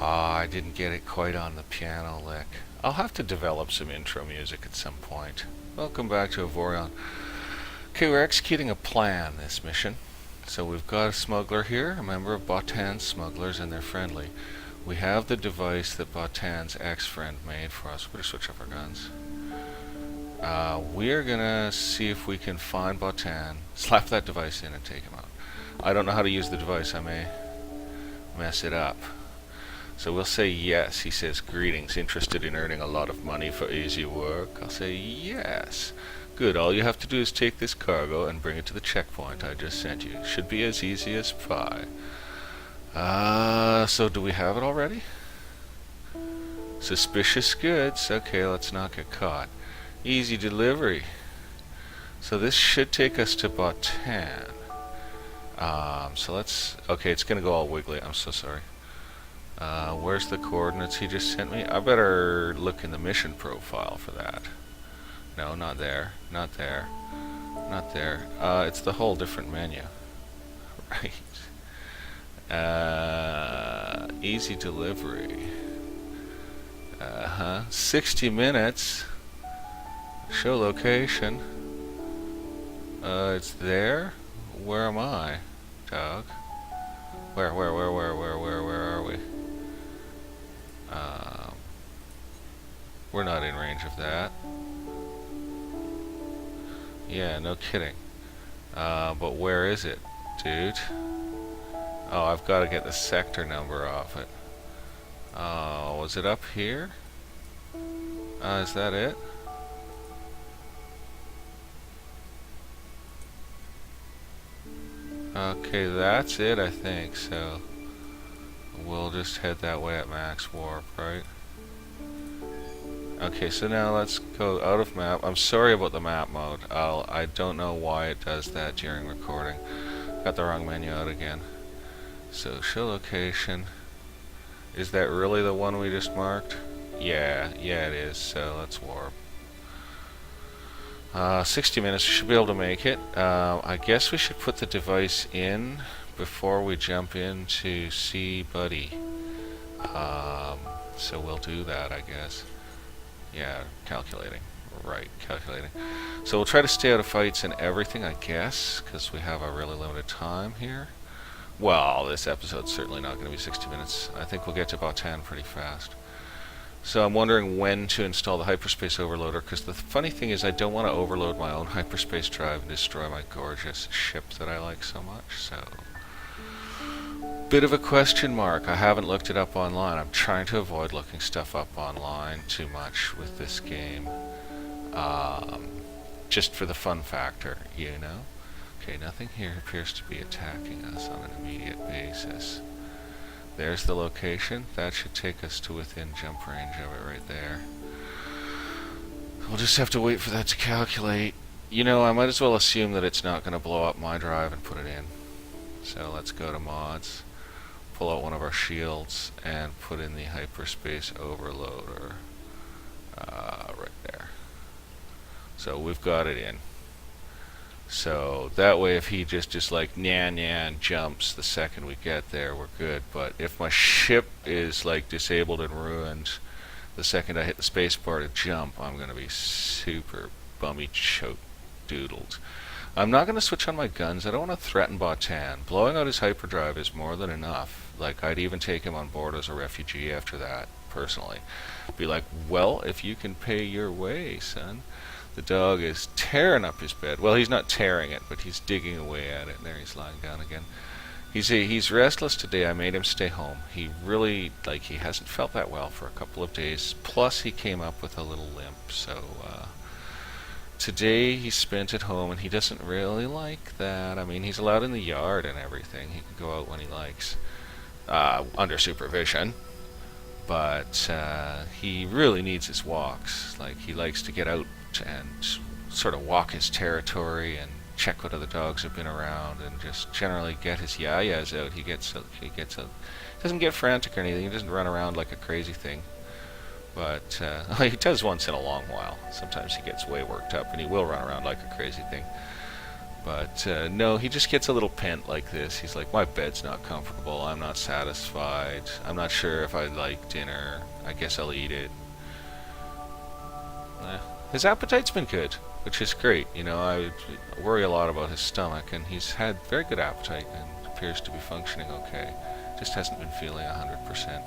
I didn't get it quite on the piano lick. I'll have to develop some intro music at some point. Welcome back to Avorion. Okay, we're executing a plan this mission. So we've got a smuggler here, a member of Bottan's smugglers, and they're friendly. We have the device that Bottan's ex-friend made for us. We're going to switch up our guns. We're going to see if we can find Bottan, slap that device in, and take him out. I don't know how to use the device. I may mess it up. So we'll say yes. He says, "Greetings, interested in earning a lot of money for easy work?" I'll say yes. Good, all you have to do is take this cargo and bring it to the checkpoint I just sent you. Should be as easy as pie. So do we have it already? Suspicious goods. Okay, let's not get caught. Easy delivery. So this should take us to Bottan. So let's... Okay, it's going to go all wiggly. I'm so sorry. Where's the coordinates he just sent me? I better look in the mission profile for that. No, not there. Not there. Not there. It's the whole different menu. Right. Easy delivery. 60 minutes. Show location. It's there? Where am I, dog? Where are we? We're not in range of that. Yeah, no kidding. But where is it, dude? Oh, I've got to get the sector number off it. Oh, was it up here? Is that it? Okay, that's it, I think. So we'll just head that way at max warp, right? Okay, so now let's go out of map. I'm sorry about the map mode. I don't know why it does that during recording. Got the wrong menu out again. So show location. Is that really the one we just marked? Yeah, it is. So let's warp. 60 minutes, we should be able to make it. I guess we should put the device in before we jump in to see Buddy. So we'll do that, I guess. Yeah, calculating. Right, calculating. So we'll try to stay out of fights and everything, I guess, because we have a really limited time here. Well, this episode's certainly not going to be 60 minutes. I think we'll get to Bottan pretty fast. So I'm wondering when to install the hyperspace overloader, because the funny thing is I don't want to overload my own hyperspace drive and destroy my gorgeous ship that I like so much, so... Bit of a question mark. I haven't looked it up online. I'm trying to avoid looking stuff up online too much with this game. Just for the fun factor, you know? Okay, nothing here appears to be attacking us on an immediate basis. There's the location. That should take us to within jump range of it right there. We'll just have to wait for that to calculate. You know, I might as well assume that it's not going to blow up my drive and put it in. So let's go to mods, pull out one of our shields, and put in the hyperspace overloader. Right there. So we've got it in. So that way if he just like nyan and jumps the second we get there, we're good. But if my ship is like disabled and ruined the second I hit the space bar to jump, I'm going to be super bummy choke doodled. I'm not going to switch on my guns. I don't want to threaten Bottan. Blowing out his hyperdrive is more than enough. Like, I'd even take him on board as a refugee after that, personally. Be like, well, if you can pay your way, son. The dog is tearing up his bed. Well, he's not tearing it, but he's digging away at it. And there he's lying down again. He's restless today. I made him stay home. He really, he hasn't felt that well for a couple of days. Plus, he came up with a little limp, so, today he spent at home, and he doesn't really like that. I mean, he's allowed in the yard and everything. He can go out when he likes, under supervision. But he really needs his walks. Like, he likes to get out and sort of walk his territory and check what other dogs have been around and just generally get his yayas out. He doesn't get frantic or anything. He doesn't run around like a crazy thing. But he does once in a long while. Sometimes he gets way worked up, and he will run around like a crazy thing. But no, he just gets a little pent like this. He's like, my bed's not comfortable. I'm not satisfied. I'm not sure if I like dinner. I guess I'll eat it. His appetite's been good, which is great. You know, I worry a lot about his stomach, and he's had very good appetite and appears to be functioning okay. Just hasn't been feeling 100%.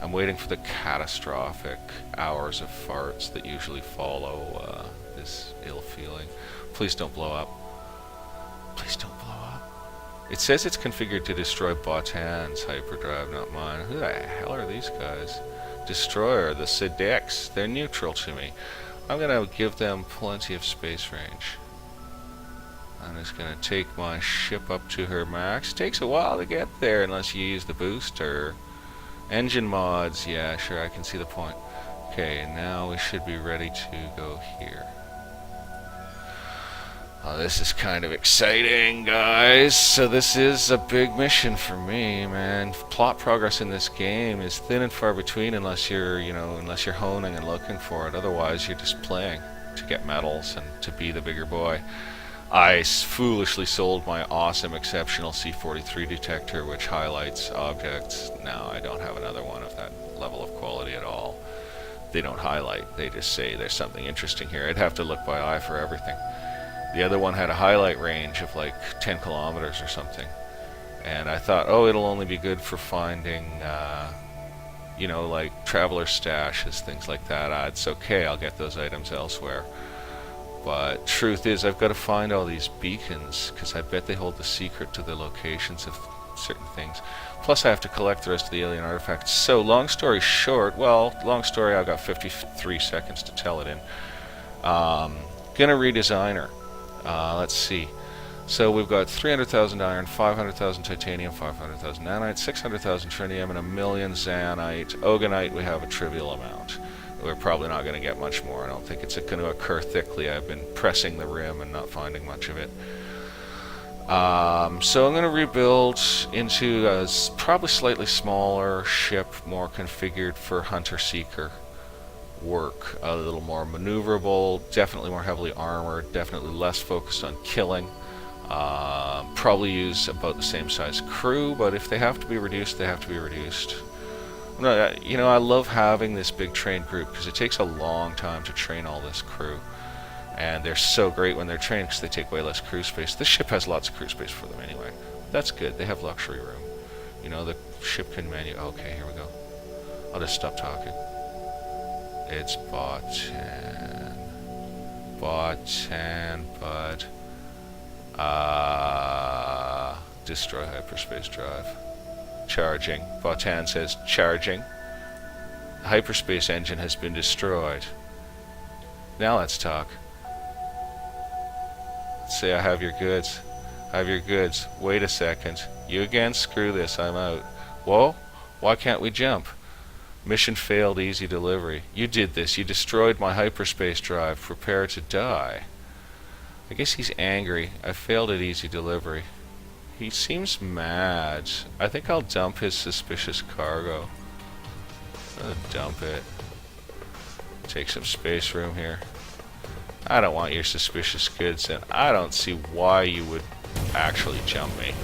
I'm waiting for the catastrophic hours of farts that usually follow this ill feeling. Please don't blow up. Please don't blow up. It says it's configured to destroy Bottan's hyperdrive, not mine. Who the hell are these guys? Destroyer, the Sedex. They're neutral to me. I'm going to give them plenty of space range. I'm just going to take my ship up to her max. Takes a while to get there unless you use the booster. Engine mods, yeah, sure, I can see the point. Okay, now we should be ready to go here. Oh, this is kind of exciting, guys. So this is a big mission for me, man. Plot progress in this game is thin and far between unless you're, unless you're honing and looking for it. Otherwise, you're just playing to get medals and to be the bigger boy. I foolishly sold my awesome, exceptional C-43 detector, which highlights objects. Now I don't have another one of that level of quality at all. They don't highlight. They just say there's something interesting here. I'd have to look by eye for everything. The other one had a highlight range of like 10 kilometers or something. And I thought, oh, it'll only be good for finding, like traveler stashes, things like that. It's okay, I'll get those items elsewhere. But truth is, I've got to find all these beacons, because I bet they hold the secret to the locations of certain things. Plus I have to collect the rest of the alien artifacts. So long story short, long story, I've got 53 seconds to tell it in. Gonna redesign her. Let's see. So we've got 300,000 iron, 500,000 titanium, 500,000 nanite, 600,000 trinium, and 1 million zanite. Ogonite we have a trivial amount. We're probably not going to get much more. I don't think it's going to occur thickly. I've been pressing the rim and not finding much of it. So I'm going to rebuild into a probably slightly smaller ship, more configured for hunter-seeker work, a little more maneuverable, definitely more heavily armored, definitely less focused on killing. Probably use about the same size crew, but if they have to be reduced, they have to be reduced. I love having this big trained group because it takes a long time to train all this crew, and they're so great when they're trained because they take way less crew space. This ship has lots of crew space for them anyway. That's good. They have luxury room. The ship can okay, here we go. I'll just stop talking. It's Bottan, bud. Destroy hyperspace drive. Charging. Bottan says charging. The hyperspace engine has been destroyed. Now let's talk. Let's say I have your goods. I have your goods. Wait a second. You again? Screw this. I'm out. Whoa? Why can't we jump? Mission failed. Easy delivery. You did this. You destroyed my hyperspace drive. Prepare to die. I guess he's angry. I failed at easy delivery. He seems mad. I think I'll dump his suspicious cargo. I'm gonna dump it. Take some space room here. I don't want your suspicious goods, and I don't see why you would actually jump me.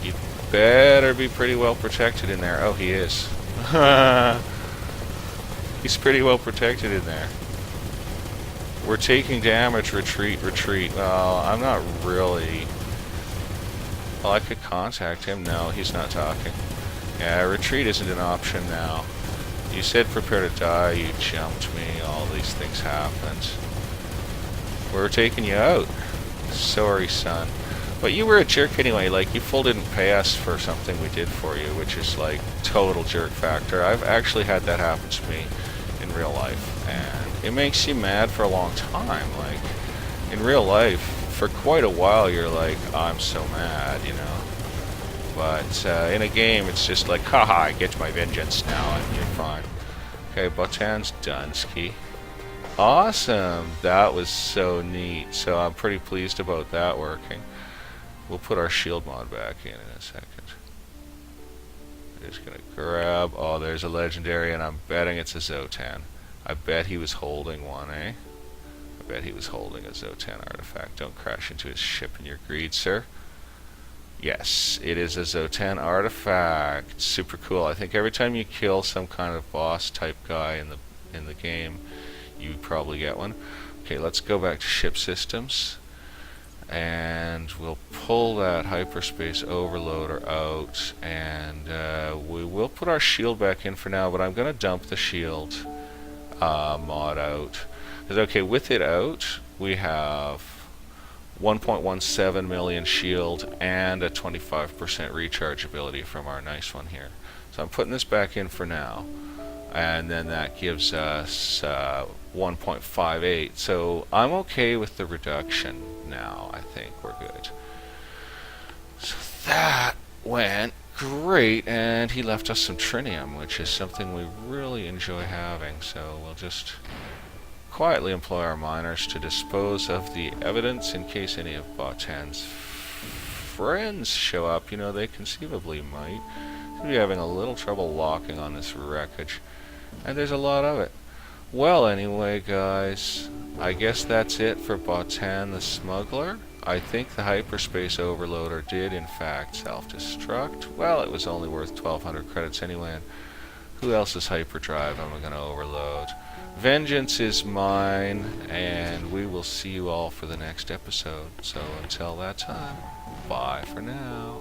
You better be pretty well protected in there. Oh, he is. He's pretty well protected in there. We're taking damage. Retreat. Well, I'm not really... Well, I could contact him. No, he's not talking. Yeah, retreat isn't an option now. You said prepare to die, you jumped me, all these things happened. We're taking you out. Sorry, son. But you were a jerk anyway, like, you full didn't pay us for something we did for you, which is, like, total jerk factor. I've actually had that happen to me in real life, and it makes you mad for a long time. Like, in real life, for quite a while you're like, oh, I'm so mad, But in a game it's just like, haha, I get my vengeance now, and you're fine. Okay, Bottan's Dunsky. Awesome! That was so neat. So I'm pretty pleased about that working. We'll put our shield mod back in a second. I'm just gonna grab... Oh, there's a legendary, and I'm betting it's a Zotan. I bet he was holding one, eh? I bet he was holding a Zotan artifact. Don't crash into his ship in your greed, sir. Yes, it is a Zotan artifact. Super cool. I think every time you kill some kind of boss type guy in the game, you probably get one. Okay, let's go back to ship systems, and we'll pull that hyperspace overloader out, and we will put our shield back in for now, but I'm going to dump the shield mod out. Because, okay, with it out, we have 1.17 million shield and a 25% recharge ability from our nice one here. So I'm putting this back in for now, and then that gives us 1.58. So I'm okay with the reduction now. I think we're good. So that went great, and he left us some trinium, which is something we really enjoy having. So we'll just quietly employ our miners to dispose of the evidence in case any of Bottan's friends show up. You know, they conceivably might. Seem to be having a little trouble locking on this wreckage, and there's a lot of it. Well, anyway, guys, I guess that's it for Bottan the Smuggler. I think the hyperspace overloader did in fact self-destruct. Well, it was only worth 1,200 credits anyway, and who else's hyperdrive am I going to overload? Vengeance is mine, and we will see you all for the next episode. So until that time, bye for now.